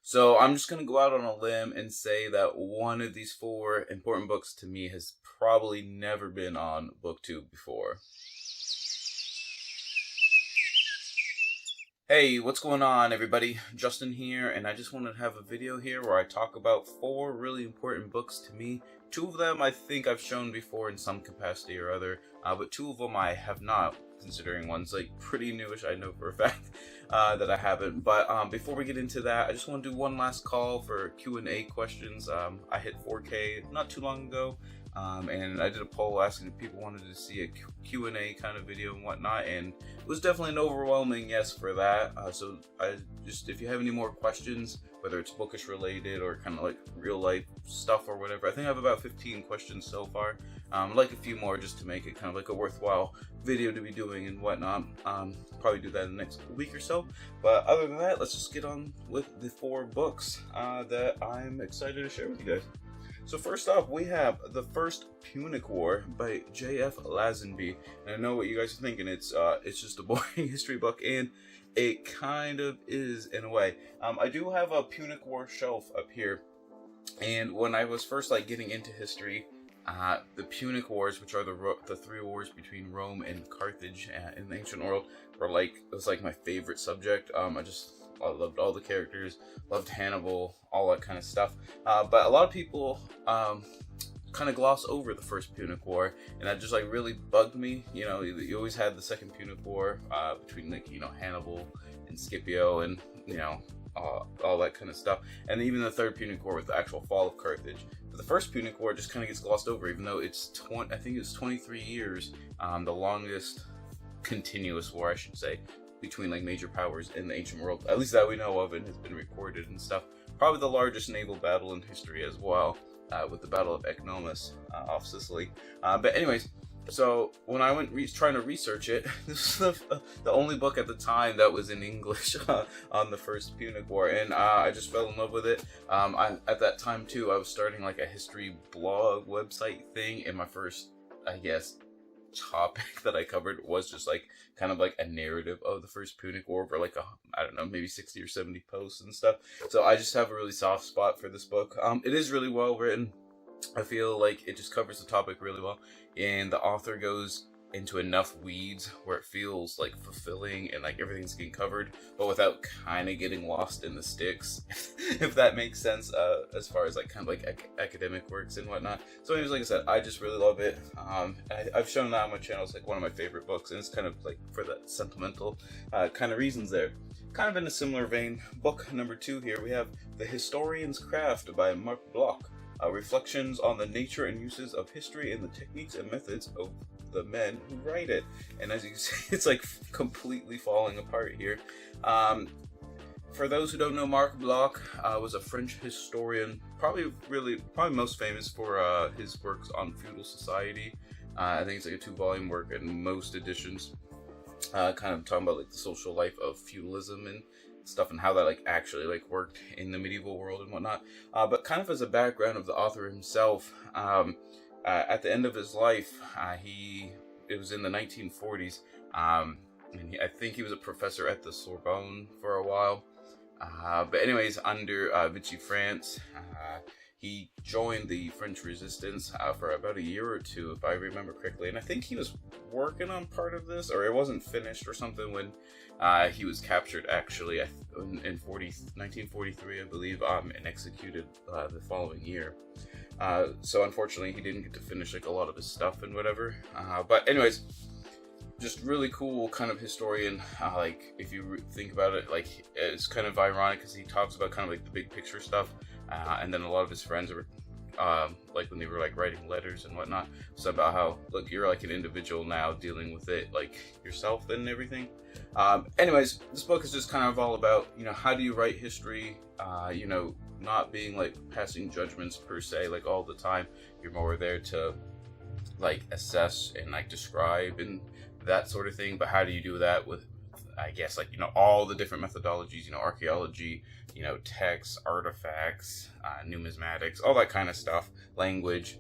So I'm just going to go out on a limb and say that one of these four important books to me has probably never been on booktube before. Hey, what's going on everybody? Justin here, and I just wanted to have a video here where I talk about four really important books to me. Two of them I think I've shown before in some capacity or other, but two of them I have not, considering one's like pretty newish, I know for a fact that I haven't. But before we get into that, I just want to do one last call for Q&A questions. I hit 4K not too long ago. And I did a poll asking if people wanted to see a Q&A kind of video and whatnot, and it was definitely an overwhelming yes for that. So if you have any more questions, whether it's bookish related or kind of like real life stuff or whatever, I think I have about 15 questions so far. Like a few more just to make it kind of like a worthwhile video to be doing and whatnot. Probably do that in the next week or so. But other than that, let's just get on with the four books that I'm excited to share with you guys. So first off, we have The First Punic War by J.F. Lazenby. And I know what you guys are thinking. It's just a boring history book, and it kind of is in a way. I do have a Punic War shelf up here, and when I was first like getting into history, the Punic Wars, which are the three wars between Rome and Carthage in the ancient world, it was like my favorite subject. I loved all the characters, loved Hannibal, all that kind of stuff. But a lot of people kind of gloss over the First Punic War, and that just like really bugged me. You know, you always had the Second Punic War between Hannibal and Scipio, and all that kind of stuff, and even the Third Punic War with the actual fall of Carthage. But the First Punic War just kind of gets glossed over, even though it's 23 years, the longest continuous war, I should say, between like major powers in the ancient world, at least that we know of and has been recorded and stuff. Probably the largest naval battle in history as well, with the Battle of Ecnomus off Sicily. But anyways, so when I went trying to research it, this was the only book at the time that was in English on the First Punic War, and I just fell in love with it. At that time too, I was starting like a history blog website thing, and my first, I guess, topic that I covered was just like kind of like a narrative of the First Punic War for like I don't know, maybe 60 or 70 posts and stuff. So I just have a really soft spot for this book. It is really well written. I feel like it just covers the topic really well, and the author goes into enough weeds where it feels like fulfilling and like everything's getting covered, but without kind of getting lost in the sticks, if that makes sense, as far as like kind of like academic works and whatnot. So anyways, like I said, I just really love it. I've shown that on my channel. It's like one of my favorite books, and it's kind of like for the sentimental kind of reasons there. Kind of in a similar vein, book number 2 here, we have The Historian's Craft by Mark Bloch. Reflections on the nature and uses of history and the techniques and methods of the men who write it. And as you can see, it's like completely falling apart here. For those who don't know, Mark Bloch was a French historian, probably most famous for his works on feudal society. I think it's like a 2-volume work in most editions, kind of talking about like the social life of feudalism and stuff, and how that like actually like worked in the medieval world and whatnot. But kind of as a background of the author himself, at the end of his life, it was in the 1940s, and I think he was a professor at the Sorbonne for a while. But anyways, under Vichy France, he joined the French resistance for about a year or two, if I remember correctly. And I think he was working on part of this, or it wasn't finished or something, when he was captured actually in 1943, I believe, and executed the following year. So unfortunately, he didn't get to finish like a lot of his stuff and whatever. But anyways, just really cool kind of historian. Like if you think about it, like it's kind of ironic because he talks about kind of like the big picture stuff, and then a lot of his friends were like when they were like writing letters and whatnot, so about how, look, you're like an individual now dealing with it like yourself and everything. Anyways, this book is just kind of all about, how do you write history, not being like passing judgments per se, like all the time. You're more there to like assess and like describe and that sort of thing, but how do you do that with, I guess, like, all the different methodologies, archaeology, texts, artifacts, numismatics, all that kind of stuff, language.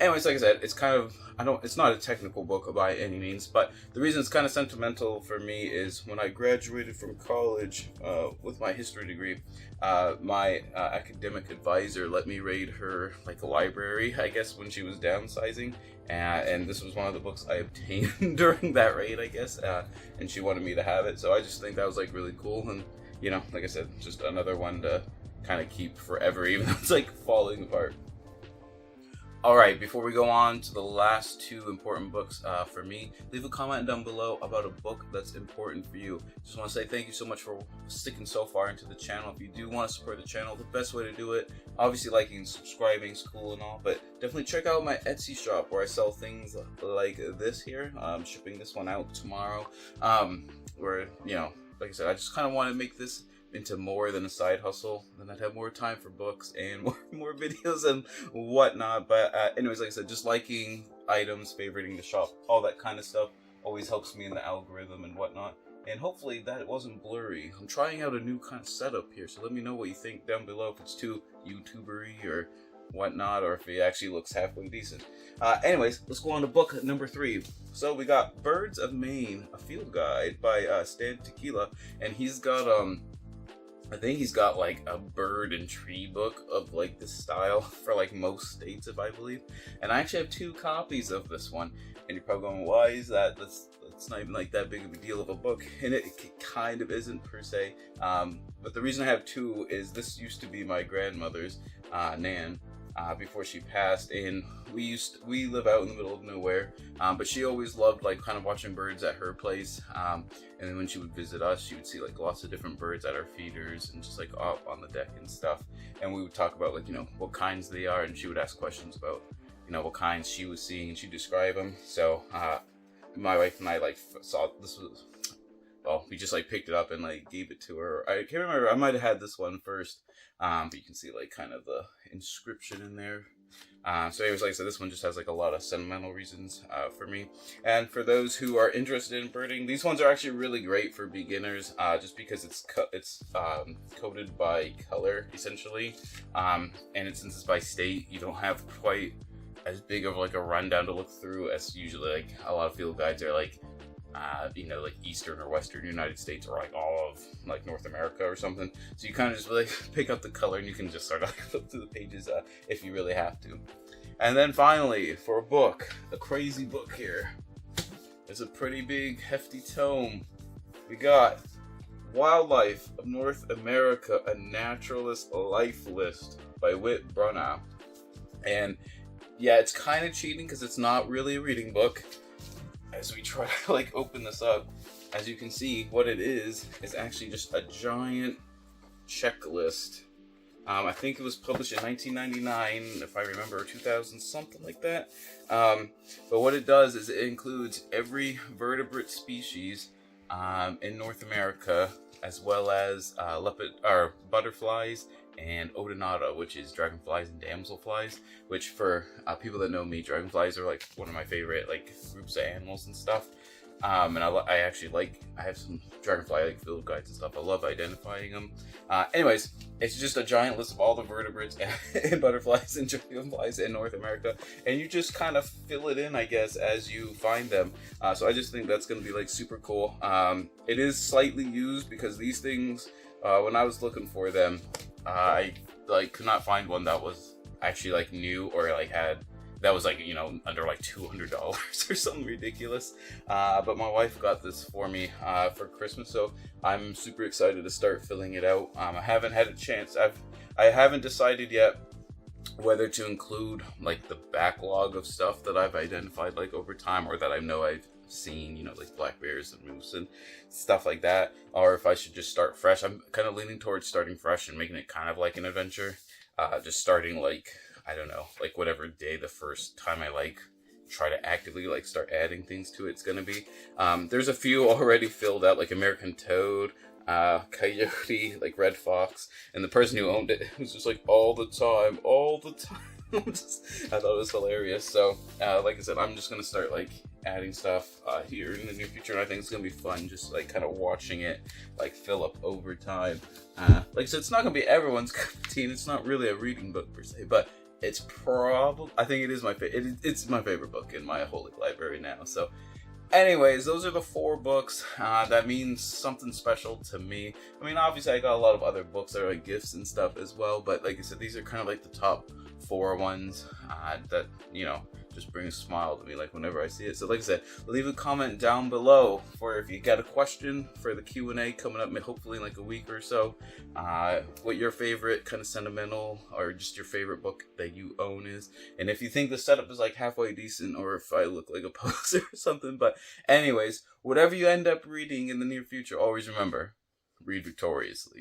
Anyways, like I said, it's kind of, it's not a technical book by any means, but the reason it's kind of sentimental for me is when I graduated from college with my history degree, my academic advisor let me raid her like library, I guess, when she was downsizing, and this was one of the books I obtained during that raid, I guess, and she wanted me to have it, so I just think that was like really cool, and you know, like I said, just another one to kind of keep forever, even though it's like falling apart. Alright, before we go on to the last two important books for me, leave a comment down below about a book that's important for you. Just want to say thank you so much for sticking so far into the channel. If you do want to support the channel, the best way to do it, obviously liking and subscribing is cool and all, but definitely check out my Etsy shop where I sell things like this here. I'm shipping this one out tomorrow, where, you know, like I said, I just kind of want to make this into more than a side hustle, then I'd have more time for books and more videos and whatnot. But anyways, like I said, just liking items, favoriting the shop, all that kind of stuff always helps me in the algorithm and whatnot. And hopefully that it wasn't blurry. I'm trying out a new kind of setup here, so let me know what you think down below, if it's too YouTuber-y or whatnot, or if it actually looks halfway decent. Anyways, let's go on to book number 3. So we got Birds of Maine, a field guide by Stan Tequila, and he's got I think he's got like a bird and tree book of like this style for like most states, if I believe. And I actually have 2 copies of this one. And you're probably going, why is that? That's not even like that big of a deal of a book. And it kind of isn't per se. But the reason I have 2 is this used to be my grandmother's, Nan, before she passed, and we live out in the middle of nowhere, but she always loved like kind of watching birds at her place, and then when she would visit us, she would see like lots of different birds at our feeders and just like up on the deck and stuff, and we would talk about like, you know, what kinds they are, and she would ask questions about, you know, what kinds she was seeing, and she'd describe them. So my wife and I like saw this was, well, we just like picked it up and like gave it to her. I can't remember, I might have had this one first, but you can see like kind of the inscription in there. So anyways, like I said, this one just has like a lot of sentimental reasons for me. And for those who are interested in birding, these ones are actually really great for beginners, just because it's coded by color essentially, and since it's by state, you don't have quite as big of like a rundown to look through as usually like a lot of field guides are like, you know, like Eastern or Western United States, or like all of like North America or something. So you kind of just like pick up the color and you can just start to flip through the pages if you really have to. And then finally, for a book, a crazy book here. It's a pretty big, hefty tome. We got Wildlife of North America, a Naturalist Life List by Whit Brunnow. And yeah, it's kind of cheating because it's not really a reading book. As we try to like open this up, as you can see, what it is actually just a giant checklist. I think it was published in 1999, if I remember, or 2000, something like that. But what it does is it includes every vertebrate species in North America, as well as butterflies and odonata, which is dragonflies and damselflies, which for people that know me, dragonflies are like one of my favorite like groups of animals and stuff. And I have some dragonfly like field guides and stuff. I love identifying them. Anyways, it's just a giant list of all the vertebrates and butterflies and dragonflies in North America, and you just kind of fill it in, I guess, as you find them. So I just think that's going to be like super cool. It is slightly used because these things, when I was looking for them, I like could not find one that was actually like new or like that was like, you know, under like $200 or something ridiculous. But my wife got this for me for Christmas, so I'm super excited to start filling it out. I haven't had a chance. I haven't decided yet whether to include like the backlog of stuff that I've identified like over time, or that I know I've seen, you know, like black bears and moose and stuff like that, or if I should just start fresh. I'm kind of leaning towards starting fresh and making it kind of like an adventure, just starting like, I don't know, like whatever day the first time I like try to actively like start adding things to it's gonna be. There's a few already filled out, like American toad, coyote, like red fox, and the person who owned it was just like all the time I thought it was hilarious. So like I said, I'm just gonna start like adding stuff here in the near future, and I think it's gonna be fun just like kind of watching it like fill up over time. Like I said, it's not gonna be everyone's cup of tea, and it's not really a reading book per se, but It's probably, I think it is my favorite. It's my favorite book in my whole library now. So, anyways, those are the 4 books. That means something special to me. I mean, obviously, I got a lot of other books that are like gifts and stuff as well. But like I said, these are kind of like the top 4 ones that, you know, just bring a smile to me like whenever I see it. So like I said, leave a comment down below for if you got a question for the Q&A coming up hopefully in like a week or so. What your favorite kind of sentimental or just your favorite book that you own is. And if you think the setup is like halfway decent or if I look like a poser or something. But anyways, whatever you end up reading in the near future, always remember, read victoriously.